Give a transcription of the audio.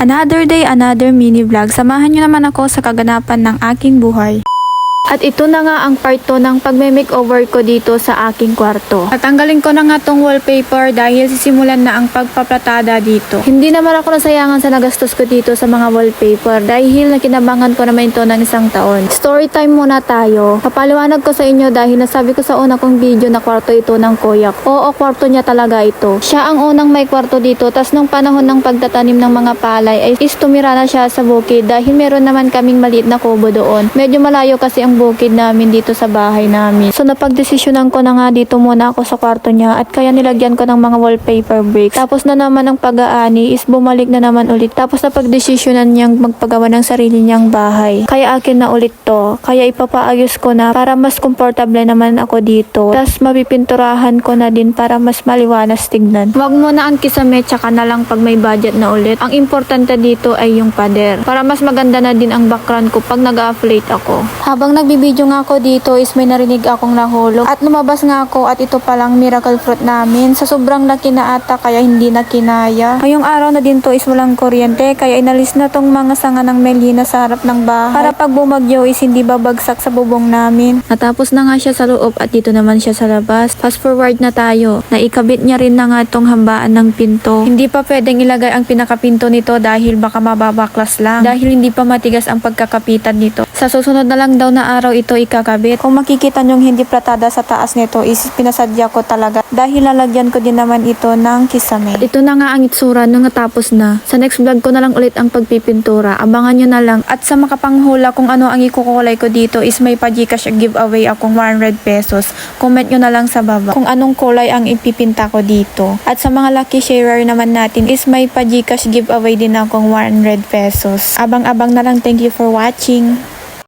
Another day, another mini vlog. Samahan nyo naman ako sa kaganapan ng aking buhay. At ito na nga ang part 2 ng pagme-makeover ko dito sa aking kwarto. Tatanggalin ko na nga tong wallpaper dahil sisimulan na ang pagpaplatada dito. Hindi naman ako nasayangan sa nagastos ko dito sa mga wallpaper dahil nakinabangan ko naman ito ng isang taon. Story time muna tayo. Papaliwanag ko sa inyo dahil nasabi ko sa una kong video na kwarto ito ng kuya ko. Oo, kwarto niya talaga ito. Siya ang unang may kwarto dito, tas nung panahon ng pagtatanim ng mga palay ay tumira na siya sa bukid dahil meron naman kaming maliit na kubo doon. Medyo malayo kasi ang bukid namin dito sa bahay namin. So napagdesisyonan ko na nga dito muna ako sa kwarto niya at kaya nilagyan ko ng mga wallpaper bricks. Tapos na naman ang pag-aani is bumalik na naman ulit. Tapos napagdesisyonan niyang magpagawa ng sarili niyang bahay. Kaya akin na ulit to. Kaya ipapaayos ko na para mas komportable naman ako dito. Tapos mapipinturahan ko na din para mas maliwanas tignan. Wag mo na ang kisame tsaka na lang pag may budget na ulit. Ang importante dito ay yung pader. Para mas maganda na din ang background ko pag nag-affiliate ako. Habang nagbibideo nga ako dito is may narinig akong nahulog at lumabas nga ako at ito palang miracle fruit namin. Sa sobrang laki na ata kaya hindi na kinaya. Ngayong araw na din to is walang kuryente kaya inalis na tong mga sanga ng melina sa harap ng bahay para pag bumagyo is hindi babagsak sa bubong namin. Natapos na nga siya sa loob at dito naman siya sa labas. Fast forward na tayo. Naikabit niya rin na nga itong hambaan ng pinto. Hindi pa pwedeng ilagay ang pinakapinto nito dahil baka mababaklas lang. Dahil hindi pa matigas ang pagkakapitan nito. Sa susunod na lang daw na araw ito ikakabit. Kung makikita nyong hindi platada sa taas nito is pinasadya ko talaga dahil lalagyan ko din naman ito ng kisame. Ito na nga ang itsura nung natapos na. Sa next vlog ko na lang ulit ang pagpipintura. Abangan nyo na lang. At sa makapanghula kung ano ang ikukulay ko dito is may pa-Gcash giveaway akong 100 pesos. Comment nyo na lang sa baba kung anong kulay ang ipipinta ko dito. At sa mga lucky sharer naman natin is may pa-Gcash giveaway din akong 100 pesos. Abang-abang na lang. Thank you for watching.